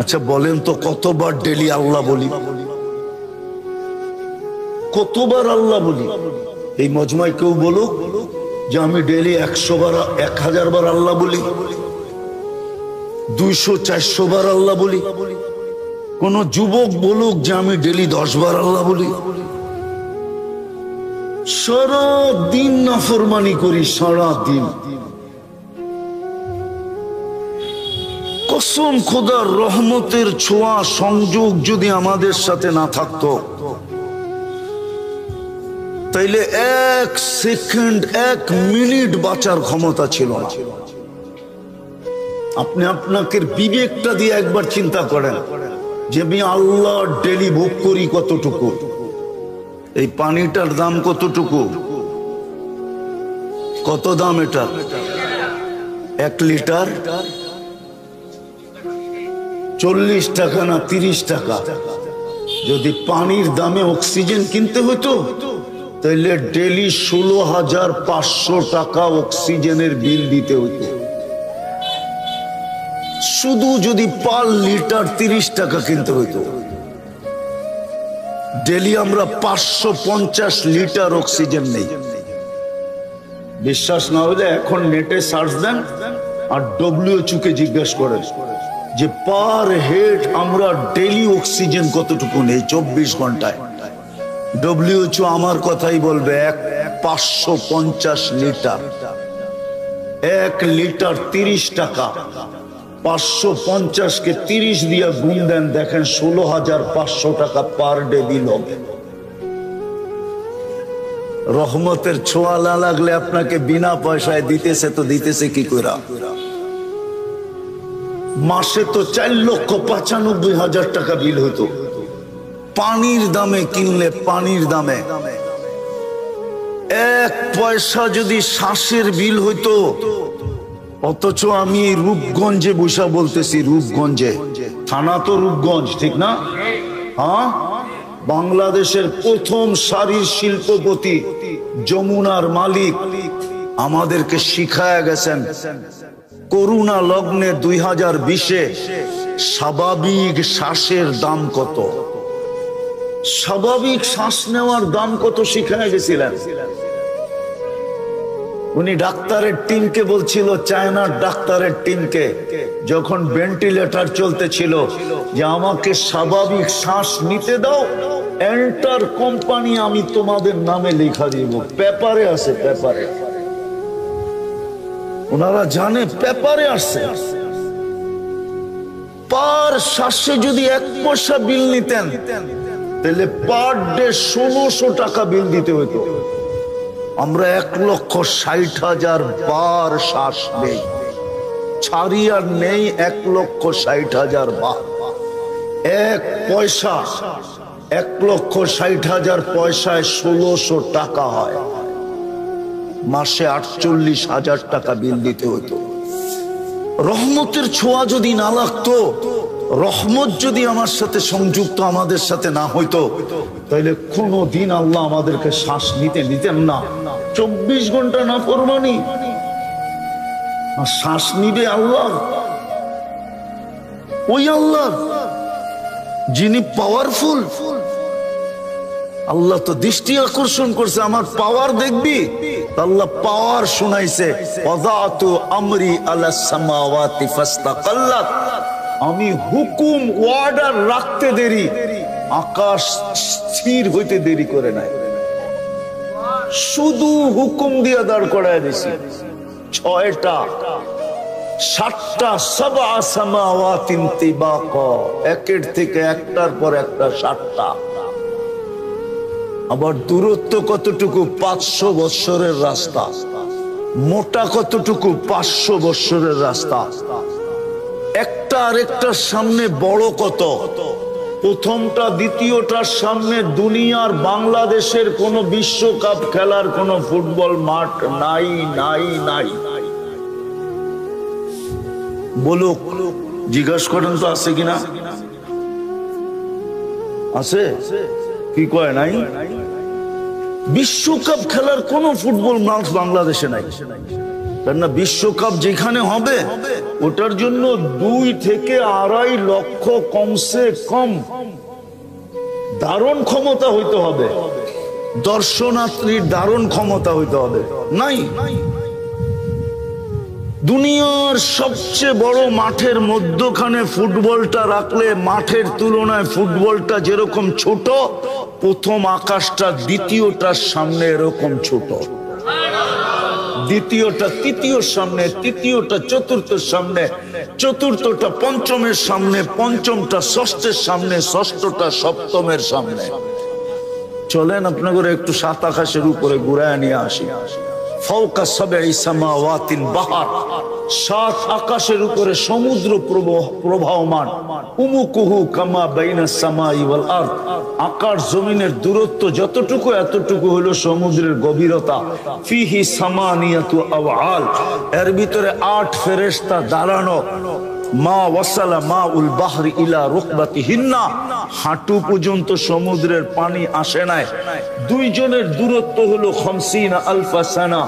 আচ্ছা বলেন তো কতবার ডেলি আল্লাহ বলি, কতবার আল্লাহ বলি? এই মজমায় কেউ বলুক যে আমি ডেলি 100 বার 1000 বার আল্লাহ বলি, 200-400 বার আল্লাহ বলি। কোন যুবক বলুক যে আমি ডেলি 10 বার আল্লাহ বলি। সারা দিন নাফরমানি করি, সারা দিন। কসম খোদার রহমতের ছোঁয়া সংযোগ যদি আমাদের সাথে না থাকতো, তাইলে 1 সেকেন্ড 1 মিনিট বাঁচার ক্ষমতা ছিল না। আপনি আপনাকে বিবেকটা দিয়ে একবার চিন্তা করেন যে আমি আল্লাহ ডেলি ভোগ করি কতটুকু। এই পানিটার দাম কতটুকু? কত দাম এটা? 1 লিটার 40 টাকা না 30 টাকা। যদি পানির দামে অক্সিজেন কিনতে হতো তাহলে ডেলি 16,500 টাকা অক্সিজেনের বিল দিতে হতো। শুধু যদি পার লিটার 30 টাকা কিনতে হতো, ডেলি আমরা 550 লিটার অক্সিজেন নেই। বিশ্বাস না হলে এখন নেটে সার্চ দেন আর WHO কে জিজ্ঞেস করেন যে পার হেড আমরা ডেলি অক্সিজেন কতটুকু নেই 24 ঘন্টায়। WHO আমার কথাই বলবে 550 লিটার। 1 লিটার 30 টাকা, 550 কে 30 দিয়ে গুণ দেন, দেখেন 16,500 টাকা পার ডে বিল হবে। রহমতের ছোঁয়া না লাগলে আপনাকে বিনা পয়সায় দিতেছে তো দিতেছে কি করে? মাসে তো 4,95,000 টাকা বিল হতো পানির দামে কিনলে। পানির দামে 1 পয়সা যদি শ্বাসের বিল হইতো। অথচ আমি রূপগঞ্জে বসা বলতেছি, রূপগঞ্জে, থানা তো রূপগঞ্জ, ঠিক না? হ্যাঁ, বাংলাদেশের প্রথম সারির শিল্পপতি যমুনার মালিক আমাদেরকে শিখায়া গেছেন করুণা লগ্নে 2020-এ স্বাভাবিক শ্বাসের দাম কত, স্বাভাবিক শ্বাস নেওয়ার দাম কত শিখায়া গেছিলেন। উনি ডাক্তারের টিমকে বলছিল, চায়নার ডাক্তারের টিমকে, যখন ভেন্টিলেটর চলতেছিল, যে আমাকে স্বাভাবিক শ্বাস নিতে দাও, এন্টার কোম্পানি আমি তোমাদের নামে লেখা দিব। পেপারে আছে, পেপারে, ওনারা জানে পেপারে আসছে। পার শ্বাসে যদি 1 পয়সা বিল নিতেন তাহলে পার ডে 1600 টাকা বিল দিতে হতো। আমরা 1,60,000 বার শ্বাস নেই, ছাড়ি আর নেই 1,60,000 বার। 1 পয়সা 1,60,000 পয়সায় 1600 টাকা হয়। মাসে 48,000 টাকা বিল দিতে হতো। রহমতের ছোঁয়া যদি না লাগতো, রহমত যদি আমার সাথে সংযুক্ত আমাদের সাথে না হইতো, তাহলে কোনদিন আল্লাহ আমাদেরকে শ্বাস নিতে দিতেন না। 24 ঘন্টা না ফরমানি, শ্বাস নিবে আল্লাহ, ওই আল্লাহ যিনি পাওয়ারফুল। আল্লাহ তো দৃষ্টি আকর্ষণ করছে, আমার পাওয়ার দেখবি। আল্লাহ পাওয়ার শোনাইছে, ওয়াদাতু আমরি আলাস সামাওয়াতি ফাস্তাকাল্লাত। আমি হুকুম অর্ডার রাখতে দেরি, আকাশ স্থির হইতে দেরি করে নাই। শুধু হুকুম দিয়ে দাঁড় করায় দিছি। 6টা 7টা সাবা সামাওয়াতিন তিবাকা, একের থেকে একটার পর একটা 7টা। আবার দূরত্ব কতটুকু? 500 বৎসরের রাস্তা। মোটা কতটুকু? 500 বৎসরের রাস্তা। একটা আরেকটার সামনে বড় কত? প্রথমটা দ্বিতীয়টার সামনে দুনিয়ার বাংলাদেশের কোন বিশ্বকাপ খেলার কোন ফুটবল মাঠ নাই, নাই, নাই। বলুক, জিজ্ঞাসা করেন তো আছে কিনা? আছে কি কয় নাই? বিশ্বকাপ খেলার কোন ফুটবল মাঠ বাংলাদেশে নাই। কেননা বিশ্বকাপ যেখানে হবে ওটার জন্য 2 থেকে 2.5 লক্ষ কমসে কম ধারণ ক্ষমতা হইতে হবে, দর্শনার্থীর ধারণ ক্ষমতা হইতে হবে। নাই, দুনিয়ার সবচেয়ে বড় মাঠের মধ্যখানে ফুটবলটা রাখলে মাঠের তুলনায় ফুটবলটা যেরকম ছোট, প্রথম আকাশটা দ্বিতীয়টার সামনে এরকম ছোট, দ্বিতীয়টা তৃতীয়র সামনে, তৃতীয়টা চতুর্থের সামনে, চতুর্থটা পঞ্চমের সামনে, পঞ্চমটা ষষ্ঠের সামনে, ষষ্ঠটা সপ্তমের সামনে। চলেন আপনাদের একটু সাত আকাশের উপরে ঘুরায় নিয়ে আসি। ফাওকা সাবঈ সামাওয়াতিন বাহার, 7 আকাশের উপরে সমুদ্র প্রবাহমান। উমুকুহু কামা বাইনাস সামাই ওয়াল আরদ, আকাশ জমিনের দূরত্ব যতটুকু এতটুকু হলো সমুদ্রের গভীরতা। ফিহি সামানিয়াতু আওয়াল, এর ভিতরে 8 ফেরেশতা দাঁড়ানো। মা ওয়াসালা মাউল বাহরি ইলা রুকবাতিহিন্না, হাঁটু পর্যন্ত সমুদ্রের পানি আসে নাই। 2 জনের দূরত্ব হলো 50 আলফা সানা,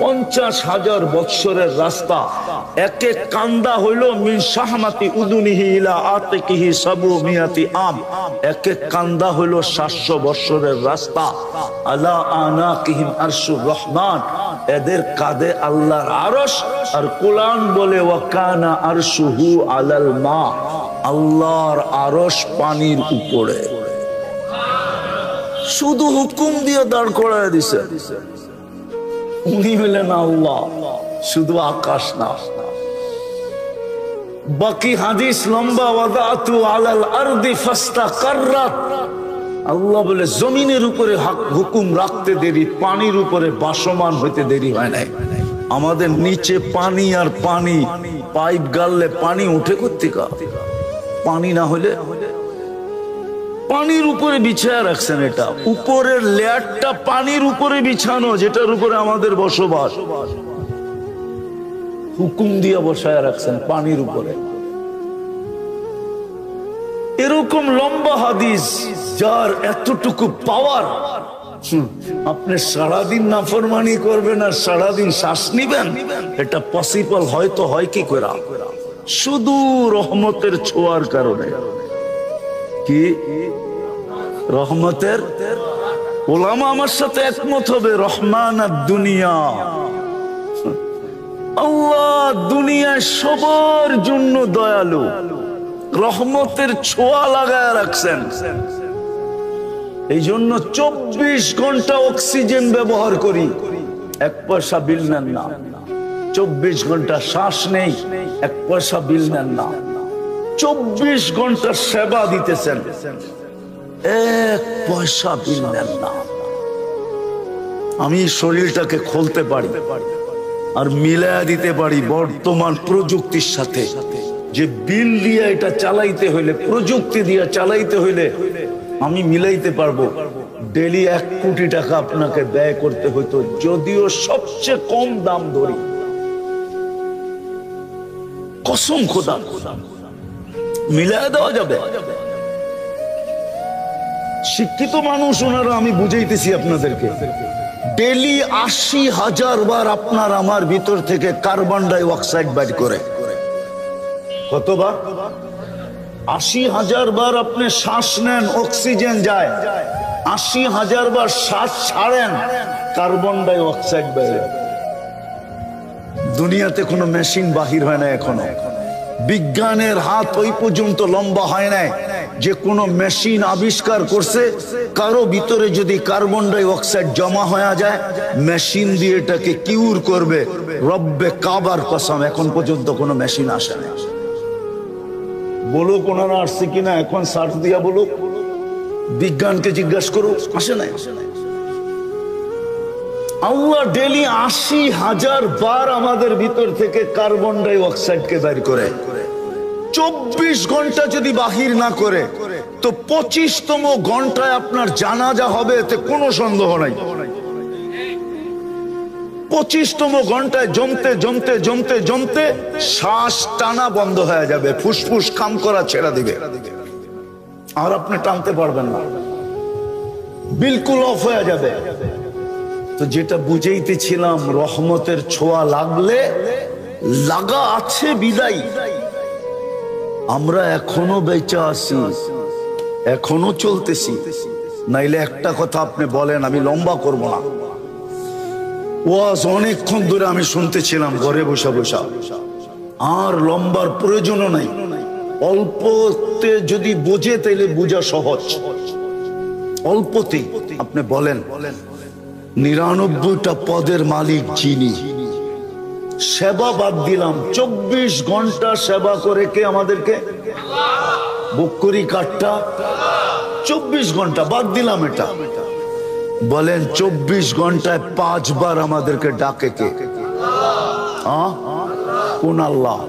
50,000 বৎসরের রাস্তা। এক এক কান্দা হইলো মিন শাহমাতি উদুনিহি ইলা আতিকিহি সাবু মিয়াতি আম, এক এক কান্দা হইলো 700 বৎসরের রাস্তা। আলা আনাকিহিম আরশুর রহমান, এদের কাঁধে আল্লাহর আরশ। আর কোরআন বলে ওয়াকানা আরশুহু আলাল মা, আল্লাহর আরশ পানির উপরে। শুধু হুকুম দিয়ে দাঁড় করায় দিছে। উনি হলেন আল্লাহ, শুধু আকাশ না। বাকি হাদিস লম্বা, ওয়াদাতু আলাল আরদি ফাস্তাকাররাত, আল্লাহ বলে জমিনের উপরে হুকুম রাখতে দেরি, পানির উপরে বাসমান হইতে দেরি হয় নাই। আমাদের নিচে পানি আর পানি, পাইপ গাললে পানি উঠে কোত্থেকে? পানি না হলে পানির উপরে বিছায়া রাখছেন। এটা উপরের লেয়ারটা পানির উপরে বিছানো, যেটার উপরে আমাদের বসবাস। হুকুম দিয়ে বসায় রাখছেন পানির উপরে। এরকম লম্বা হাদিস যার এতটুকু পাওয়ার, আপনি সারাদিন নাফরমানি করবেন আর সারাদিন শ্বাস নিবেন, এটা পসিবল হয়তো হয় কি করে? শুধু রহমতের ছোঁয়ার কারণে। কি রহমতের? ওলামা আমার সাথে একমত হবে, রহমান আর দুনিয়া, আল্লাহ দুনিয়ায় সবার জন্য দয়ালু, রহমতের ছোঁয়া লাগায় রাখছেন। এই জন্য 24 ঘন্টা অক্সিজেন ব্যবহার করি, 1 পয়সা বিল নেন না। 24 ঘন্টা শ্বাস নেই, 1 পয়সা বিল নেন না। 24 ঘন্টা সেবা দিতেছেন, 1 পয়সা বিল নেন না। আমি শরীরটাকে খুলতে পারি আর মিলায়া দিতে পারি বর্তমান প্রযুক্তির সাথে। যে বিল দিয়ে এটা চালাইতে হইলে, প্রযুক্তি দিয়ে চালাইতে হইলে আমি মিলাইতে পারবো। ডেলি 1 কোটি টাকা আপনাকে ব্যয় করতে হতো, যদিও সবচেয়ে কম দাম ধরি। কসম খোদা, মিলায় দেওয়া যাবে। শিক্ষিত মানুষ ওনারা, আমি বুঝাইতেছি আপনাদেরকে। ডেলি 80,000 বার আপনার আমার ভিতর থেকে কার্বন ডাই অক্সাইড বাইর করে। কতবার? 80,000 বার আপনি শ্বাস নেন, অক্সিজেন যায়। 80,000 বার শ্বাস ছাড়েন, কার্বন ডাই অক্সাইড বের। দুনিয়াতে কোনো মেশিন বাহির হয় না এখনো। বিজ্ঞানের হাত ওই পর্যন্ত লম্বা হয় নাই যে কোনো মেশিন আবিষ্কার করছে কারো ভিতরে যদি কার্বন ডাই অক্সাইড জমা হয়ে যায়, মেশিন দিয়ে এটাকে কিউর করবে। রব্বে কাবার কসম, এখন পর্যন্ত কোনো মেশিন আসে না। বলুক ওনারা আসছে কিনা, এখন সার্চ দিয়া বলুক, বিজ্ঞানকে জিজ্ঞাসা করুক, আসে নাই। আল্লাহ ডেলি 80,000 বার আমাদের ভিতর থেকে কার্বন ডাই অক্সাইডকে বের করে। 24 ঘন্টা যদি বাহির না করে, তো 25তম ঘন্টায় আপনার জানাজা হবে, এতে কোনো সন্দেহ নাই। 25তম ঘন্টায় জমতে জমতে জমতে জমতে শ্বাস টানা বন্ধ হয়ে যাবে, ফুসফুস কাম করা ছেড়ে দিবে, আর আপনি টানতে পারবেন না, বিলকুল অফ হয়ে যাবে। তো যেটা বুঝাইতেছিলাম, রহমতের ছোঁয়া লাগলে লাগা আছে বিদায় আমরা এখনো বেঁচে আছি, এখনো চলতেছি। নাইলে একটা কথা আপনি বলেন, আমি লম্বা করব না, ওয়াজ অনেকক্ষণ ধরে আমি শুনতেছিলাম ঘরে বসা বসা, আর লম্বার প্রয়োজনও নাই। অল্পতে যদি বোঝে তাইলে বোঝা সহজ। অল্পতে আপনি বলেন 99টা পদের মালিক যিনি, সেবা বাদ দিলাম, 24 ঘন্টা সেবা করে কে আমাদেরকে? বকরি কাঠটা 24 ঘন্টা বাদ দিলাম, এটা বলেন 24 ঘন্টায় 5 বার আমাদেরকে ডাকে কে? কোন আল্লাহ?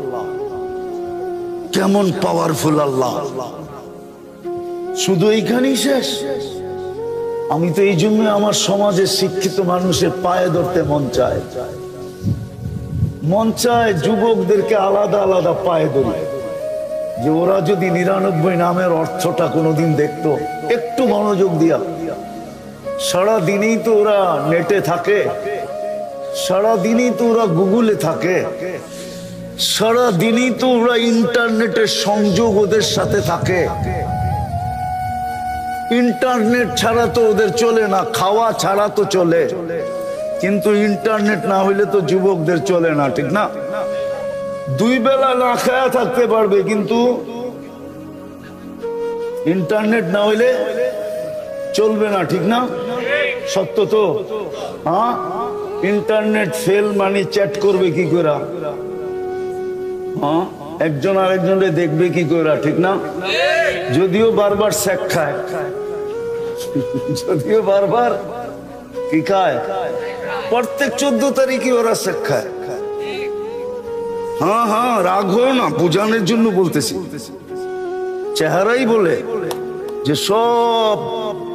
কেমন পাওয়ারফুল আল্লাহ! শুধু এইখানেই শেষ? আমি তো এই জন্য আমার সমাজের শিক্ষিত মানুষের পায়ে ধরতে মন চায়, যুবকদেরকে আলাদা আলাদা পায়ে ধরি, যে ওরা যদি 99 নামের অর্থটা কোনোদিন দেখতো, একটু মনোযোগ দিয়া। সারা দিনই তো ওরা নেটে থাকে, সারা দিনই তো ওরা গুগলে থাকে, সারা দিনই তো ওরা ইন্টারনেটের সংযোগ ওদের সাথে থাকে। ইন্টারনেট ছাড়া তো ওদের চলে না, খাওয়া ছাড়া তো চলে, কিন্তু ইন্টারনেট না হইলে তো যুবকদের চলে না, ঠিক না? 2 বেলা না খায়া থাকতে পারবে, কিন্তু ইন্টারনেট না হইলে চলবে না, ঠিক না? সত্য তো? হ্যাঁ, ইন্টারনেট ফেল মানে চ্যাট করবে কি করে? হ্যাঁ, একজন আরেকজনকে দেখবে কি করে, ঠিক না? যদিও বারবার শেক খায়, যদিও বারবার কি খায়, প্রত্যেক 14 তারিখে ওরা শেক খায়। হ্যাঁ হ্যাঁ, রাগ হও না, বুঝানোর জন্য বলতেছি। চেহারাই বলে যে সব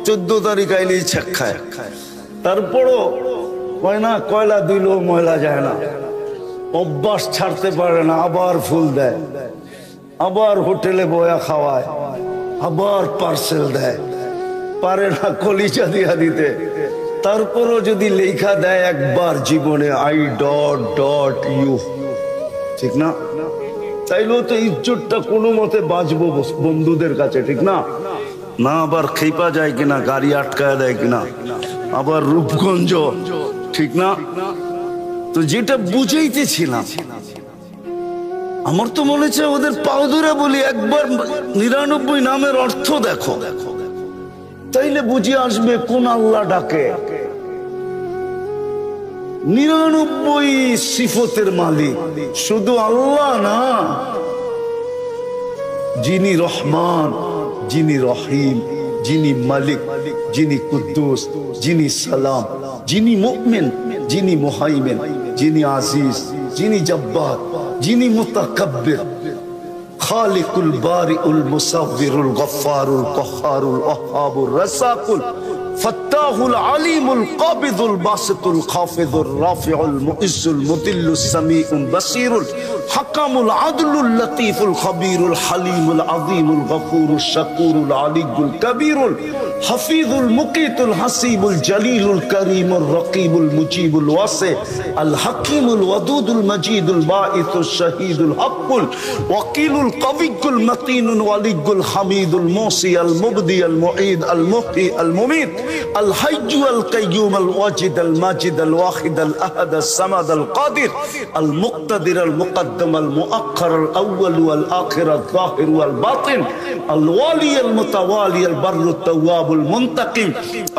14 তারিখ আইলেই শেক খায়, তারপরও কয় না কয়লা দিলেও ময়লা যায় না, অভ্যাস ছাড়তে পারে না, আবার ফুল দেয়, আবার হোটেলে বয়া খাওয়ায়, আবার পার্সেল দেয়, পারে না কলিজা দিয়া দিতে। তারপরও যদি লেখা দেয় একবার জীবনে I.U, ঠিক না? তাইলেও তো ইজ্জতটা কোনো মতে বাঁচবো বন্ধুদের কাছে, ঠিক না? না আবার খেপা যায় কিনা, গাড়ি আটকায় দেয় কিনা, আবার রূপগঞ্জ, ঠিক না? তো যেটা বুঝাইতেছিলাম, আমার তো মনে হচ্ছে ওদের পাও ধরে বলি, একবার 99 নামের অর্থ দেখো, তাইলে বুঝে আসবে কোন আল্লাহ ডাকে। 99 সিফতের মালিক শুধু আল্লাহ না, যিনি রহমান, যিনি রহিম, যিনি মালিক, যিনি কুদ্দুস, যিনি সালাম, যিনি মুমিন, যিনি মুহাইমিন, যিনি আজিজ, যিনি জব্বার, যিনি মুতাকাব্বির, খালিকুল বারিউল মুসাব্বিরুল গফফারুল কহ্হারুল ওয়াহ্হাবুর রাসাকুল ফাত্তাহুল আলিমুল কাবিদুল বাসিতুল খাফিদুর রাফিউল মুইজ্জুল মুদিল্লুস সামিউল বাসিরুল হাকামুল আদলুল লতীফুল খবীরুল হালিমুল আযীমুল গফুরুশ শাকুরুল আলিয়ুল কবীরুল হাফিজুল মুকিতুল হাসিবুল জলিলুল করিমুর রকিবুল মুজিবুল ওয়াসি আল হাকিমুল ওয়াদুদুল মজিদুল বাঈসুশ শাহীদুল হকুল ওয়াকিলুল কবিয়ুল মতিনুল ওয়ালিয়ুল হামিদুল মুসি আল মুবদি আল মুঈদ আল মুহয়ি আল মুমীত আল হাইয়্যু আল কাইয়্যুম আল ওয়াজিদ আল মাজিদ আল ওয়াহিদ আল আহাদ আল সামাদ আল কাদির আল মুকতাদির আল মুকদ্দম আল মুআক্খার আল আউয়াল ওয়াল আখির আল যাহির ওয়াল বাতিন আল ওয়ালি আল মুতাওয়ালি আল বাররু আত তাওয়াব المنتقم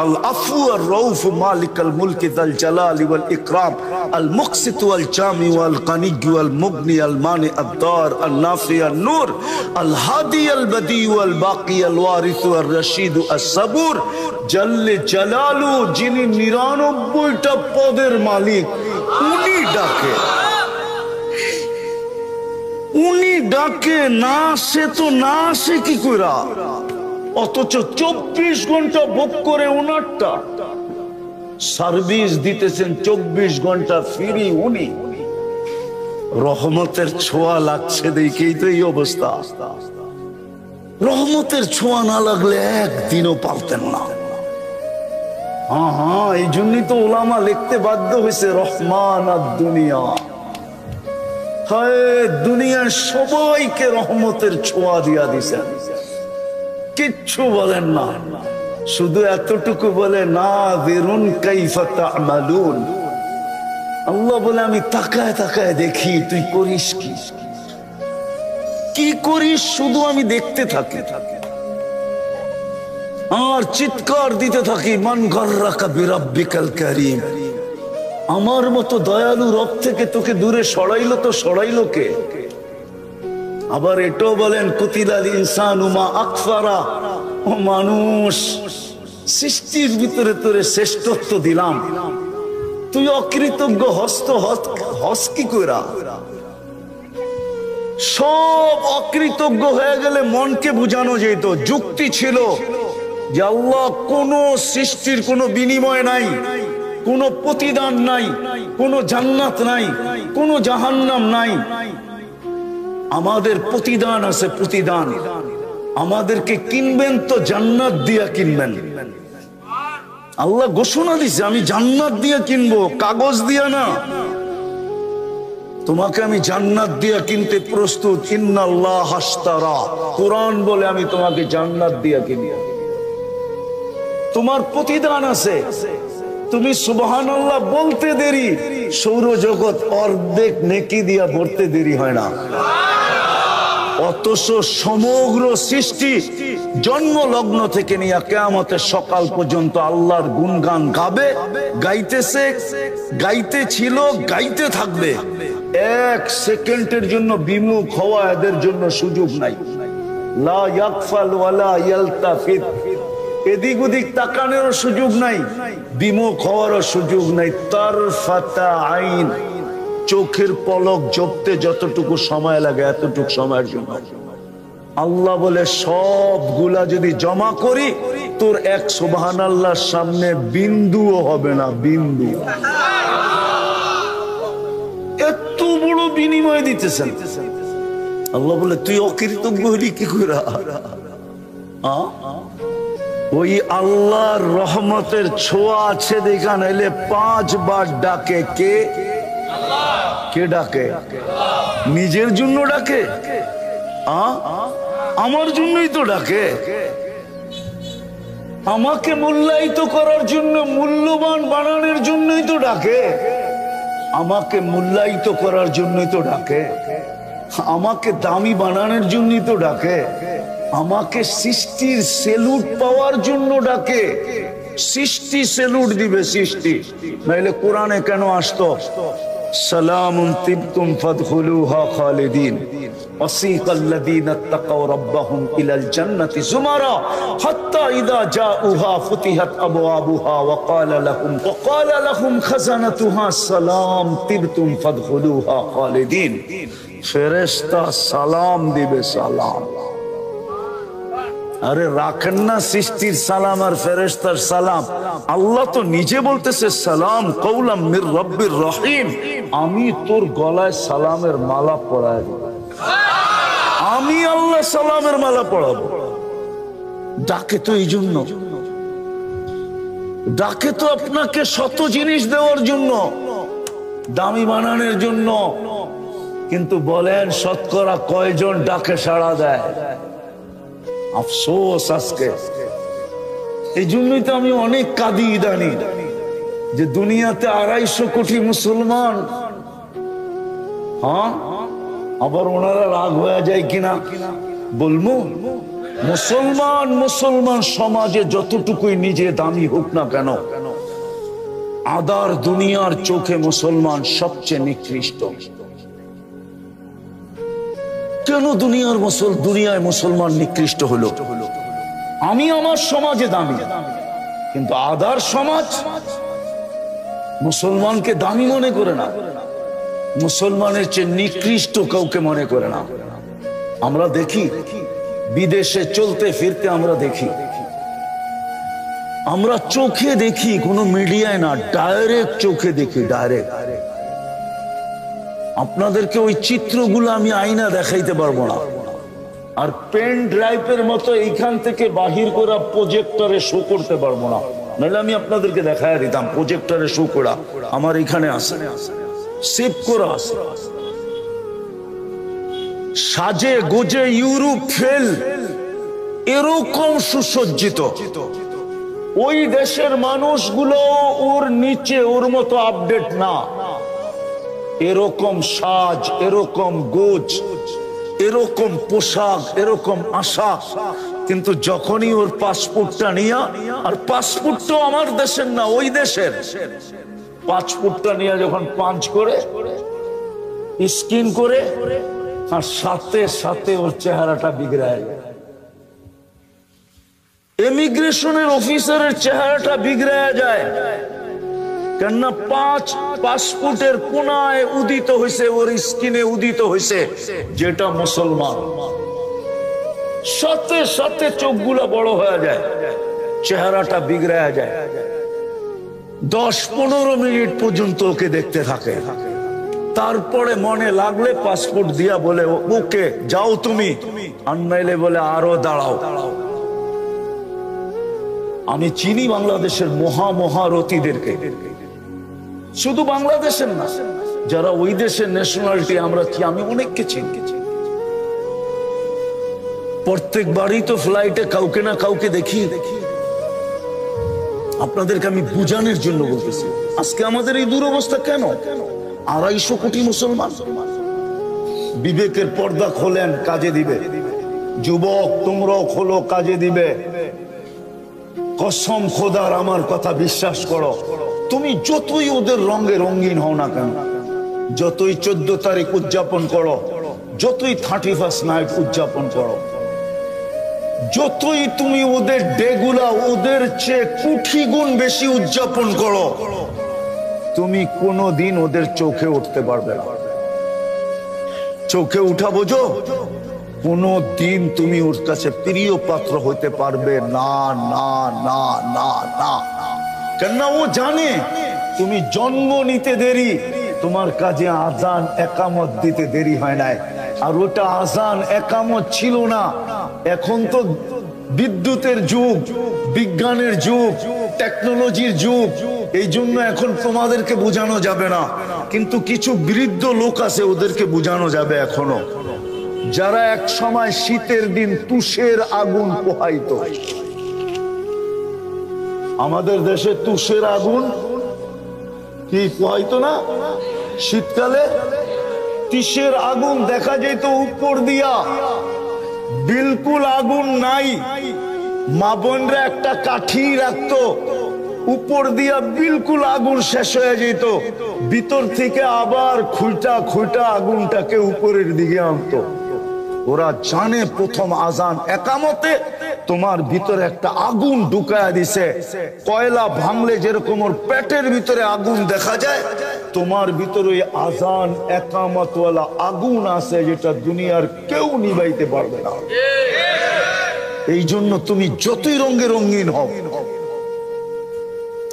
العفو الرؤوف مالك الملك ذا الجلال والإكرام المقسط والجامع والغني والمغني المانع الضار النافع النور الهادي البديع والباقي الوارث الرشيد الصبور جل جلاله যিনি 99টা পদের মালিক, উনি ডাকে, উনি ডাকে না, সে তো না, সে কি কইরা? অথচ 24 ঘন্টা ভোগ করে ওনারটা সার্ভিস দিতেছেন, 24 ঘন্টা ফ্রি উনি। রহমতের ছোঁয়া লাগছে দেখেই তো এই অবস্থা। রহমতের ছোঁয়া না লাগলে একদিনও পারতেন না, হ্যাঁ হ্যাঁ, এই জন্যই তো ওলামা লিখতে বাধ্য হয়েছে রহমান আর দুনিয়া। হায়, দুনিয়ার সবাইকে রহমতের ছোঁয়া দিয়া দিছেন, কিচ্ছু বলেন না, শুধু এতটুকু বলে না বেরুন কাইফা তা'মালুন। আল্লাহ বলে আমি তাকায় তাকায় দেখি তুই করিস কি, কি করিস, শুধু আমি দেখতে থাকি আর চিৎকার দিতে থাকি, মান গাররাকা বিরাব্বিকাল কারীম। আমার মতো দয়ালু রব থেকে তোকে দূরে সরাইলো তো সরাইলো কে? আবার এটাও বলেন কুতিলাল ইনসানু মা আকফারা, ও মানুষ, সৃষ্টির ভিতরে তোরে শ্রেষ্ঠত্ব দিলাম, তুই অকৃতজ্ঞ হস কি কইরা? সব অকৃতজ্ঞ হয়ে গেলে মনকে বুঝানো যেত, যুক্তি ছিল যে আল্লাহ কোন সৃষ্টির কোনো বিনিময় নাই, কোনো প্রতিদান নাই, কোনো জান্নাত নাই, কোনো জাহান্নাম নাই। আমাদের প্রতিদান আছে, প্রতিদান। আমাদেরকে কিনবেন তো জান্নাত দিয়া কিনবেন। আল্লাহ ঘোষণা দিছে আমি জান্নাত দিয়া কিনবো, কাগজ দিয়া না। তোমাকে আমি জান্নাত দিয়া কিনতে প্রস্তুত। ইন্নাল্লাহ আশতারা, কোরআন বলে আমি তোমাকে জান্নাত দিয়া কিনবো। তোমার প্রতিদান আছে, তুমি সুবহানাল্লাহ বলতে দেরি, সৌরজগৎ অর্ধেক নেকি দিয়া ভরতে দেরি হয় না। অথচ সমগ্র সৃষ্টি জন্ম লগ্ন থেকে নিয়ে কিয়ামতের সকাল পর্যন্ত আল্লাহর গুণগান গাবে, গাইতেছে, গাইতে ছিল, গাইতে থাকবে। এক সেকেন্ডের জন্য বিমুখ হওয়া এদের জন্য সুযোগ নাই। লা ইয়াগফাল ওয়ালা ইয়ালতাফিত, এদিক ওদিক তাকানোর সুযোগ নাই, বিমুখ হওয়ারও সুযোগ নাই। তারফাতা আইন, চোখের পলক জপতে যতটুকু সময় লাগে এতটুকু সময়ের জন্য। আল্লাহ বলে সবগুলা যদি জমা করি তোর এক সুবহানাল্লাহর সামনে বিন্দুও হবে না, বিন্দু। এত বড় বিনিময় দিতেছেন। আল্লাহ বলে তুই অকৃতজ্ঞ হলি কি করে? ওই আল্লাহর রহমতের ছোঁয়া আছে দেখা, নাইলে 5 বার ডাকে কে? কে ডাকে? নিজের জন্য ডাকে? আমার জন্যই তো ডাকে। আমাকে মূল্যায়িত করার জন্য, মূল্যবান বানানোর জন্যই তো ডাকে। আমাকে মূল্যায়িত করার জন্যই তো ডাকে। আমাকে দামি বানানোর জন্যই তো ডাকে। আমাকে সৃষ্টির সেলুট পাওয়ার জন্য ডাকে। সৃষ্টি সেলুট দিবে, সৃষ্টি, নাইলে কোরআনে কেন আসতো সালামুন তিবতুম ফাদখুলুহা খালিদিন ওয়াসিকাল্লাযীনা তাকাউ রাব্বাহুম ইলাল জান্নাতি যুমারা হাত্তা ইযা জাউহা ফুতিহাত আবওয়াবুহা ওয়া ক্বালা লাহুম খাজানাতুহা সালাম তিবতুম ফাদখুলুহা খালিদিন। ফেরেশতা সালাম দিবে, সালাম। আরে রাখেন না সৃষ্টির সালাম আর ফেরেশতার সালাম। আল্লাহ তো নিজে বলতেছে সালাম কওলাম মির রব্বির রহিম। আমি তোর গলায় সালামের মালা পরায় দেব, আমি আল্লাহ সালামের মালা পরাবো। ডাকে তো এই জন্য, ডাকে তো আপনাকে শত জিনিস দেওয়ার জন্য, দামি বানানোর জন্য। কিন্তু বলেন শতকরা কয়জন ডাকে সাড়া দেয়? আফসোস আজকে। এই জন্যই তো আমি অনেক কাঁদি ইদানি, যে দুনিয়াতে 250 কোটি মুসলমান। হ্যাঁ, আবার ওনারা রাগ হয়ে যায় কিনা বলবো। মুসলমান মুসলমান সমাজে যতটুকুই নিজে দামি হোক না কেন, আদার দুনিয়ার চোখে মুসলমান সবচেয়ে নিকৃষ্ট। কেন দুনিয়ায় মুসলমান নিকৃষ্ট হলো? আমি আমার সমাজে দামি, কিন্তু আদার সমাজ মুসলমানকে দামি মনে করে না, মুসলমানের চেয়ে নিকৃষ্ট কাউকে মনে করে না। আমরা দেখি বিদেশে চলতে ফিরতে, আমরা দেখি, আমরা চোখে দেখি, কোনো মিডিয়ায় না, ডাইরেক্ট চোখে দেখি, ডাইরেক্ট। আপনাদেরকে ওই চিত্রগুলো আমি আয়না দেখাইতে পারবো না, আর পেন ড্রাইভের মতো এইখান থেকে বাহির করা প্রজেক্টরে শো করতে পারবো না। নাহলে আমি আপনাদেরকে দেখায় দিতাম প্রজেক্টরে শো করা, আমার এখানে আছে, সেভ করা আছে। সাজে গোজে ইউরোপ ফেল, এরকম সুসজ্জিত। ওই দেশের মানুষগুলো ওর নিচে ওর মতো আপডেট না, এরকম সাজ, এরকম গোজ, এরকম পোশাক, এরকম আশা। কিন্তু যখনই ওর পাসপোর্টটা নিয়ে, আর পাসপোর্টটাও আমার দেশের না, ওই দেশের, পাসপোর্টটা নিয়ে যখন পাঞ্চ করে, স্ক্যান করে, আর সাথে সাথে ওর চেহারাটা বিগড়ায় যায়। ইমিগ্রেশনের অফিসারের চেহারাটা বিগড়ায় যায়, কেননা 5 পাসপোর্টের কোনায় উদিত হয়েছে, ওর স্কিনে উদিত হয়েছে যেটা মুসলমান। সাথে সাথে চোখগুলো বড় হয়ে যায়, চেহারাটা বিগড়ায় যায়। 10-15 মিনিট পর্যন্ত ওকে দেখতে থাকে, তারপরে মনে লাগলে পাসপোর্ট দিয়া বলে ওকে যাও তুমি, আর নাইলে বলে আরো দাঁড়াও। আমি চিনি বাংলাদেশের মহারথীদেরকে, শুধু বাংলাদেশের না, যারা ওই দেশের ন্যাশনালিটি আমরা আমি অনেককে চিনি। প্রত্যেকবারই তো ফ্লাইটে কাউকে না কাউকে দেখি। আপনাদেরকে আমি বুঝানোর জন্য বলতেছি, আজকে আমাদের এই দুরবস্থা কেন? 250 কোটি মুসলমান। বিবেকের পর্দা খোলেন, কাজে দিবে। যুবক তোমরাও খোলো, কাজে দিবে। কসম খোদার, আমার কথা বিশ্বাস করো। তুমি যতই ওদের রঙে রঙিন হও না কেন, যতই 14 তারিখ উদযাপন করো, যতই 31st নাইট উদযাপন করো, যতই তুমি ওদের ডেগুলা ওদের চেয়ে কোটি গুণ বেশি উদযাপন করো, তুমি কোনোদিন ওদের চোখে উঠতে পারবে না। চোখে উঠা বোঝো? কোনদিন তুমি ওর কাছে প্রিয় পাত্র হইতে পারবে না, না, না, না, না। কেননা ও জানে তুমি জন্ম নিতে দেরি, তোমার কাজে আজান একামত দিতে দেরি হয় নাই। আর ওটা আজান একামত ছিল না। এখন তো বিদ্যুতের যুগ, বিজ্ঞানের যুগ, টেকনোলজির যুগ, এই জন্য এখন তোমাদেরকে বোঝানো যাবে না। কিন্তু কিছু বৃদ্ধ লোক আছে, ওদেরকে বোঝানো যাবে এখনো, যারা এক সময় শীতের দিন তুষের আগুন পোহাইতো। আমাদের দেশে তুষের আগুন কি পোহাইতো না? শীতকালে তুষের আগুন দেখা যেত উপর দিয়া, বিলকুল আগুন নাই। মা বোনরা একটা কাঠি রাখতো, উপর দিয়া বিলকুল আগুন শেষ হয়ে যেত, ভিতর থেকে আবার খুঁটা খুঁটা আগুনটাকে উপরের দিকে আনতো। ওরা জানে প্রথম আজান একামতে তোমার ভিতরে একটা আগুন ঢুকায়া দিছে। কয়লা ভাঙলে যেরকম ওর পেটের ভিতরে আগুন দেখা যায়, তোমার ভিতরে ওই আজান একামতওয়ালা আগুন আছে, যেটা দুনিয়ার কেউ নিভাইতে পারবে না। এই জন্য তুমি যতই রঙে রঙিন হও,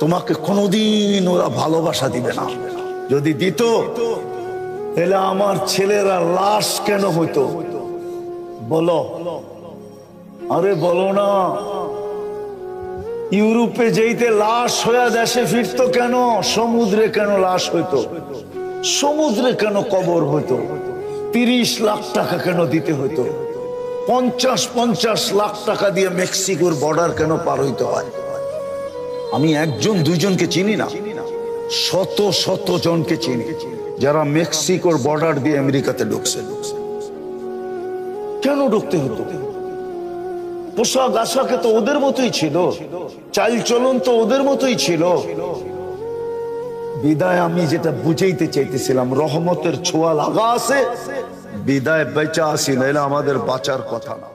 তোমাকে কোনোদিন ওরা ভালোবাসা দিবে না। যদি দিত, তাহলে আমার ছেলেরা লাশ কেন হইতো? বলো, আরে বলো না। ইউরোপে যেইতে লাশ হয়ে দেশে ফিরতো কেন? সমুদ্রে কেন লাশ হইতো? সমুদ্রে কেন কবর হইতো? 30 লাখ টাকা কেন দিতে হইতো? 50 লাখ টাকা দিয়ে মেক্সিকোর বর্ডার কেন পার হইতে হয়? আমি 1-2জনকে চিনি না, শত শত জনকে চিনি যারা মেক্সিকোর বর্ডার দিয়ে আমেরিকাতে ঢুকছে। কেন ঢুকতে হতো? পোশাক আশাকে তো ওদের মতোই ছিল, চাল চলন তো ওদের মতোই ছিল। বিদায় আমি যেটা বুঝাইতে চাইতেছিলাম, রহমতের ছোঁয়া লাগা আছে, বিদায় বেঁচা আসি, নাইলে আমাদের বাঁচার কথা না।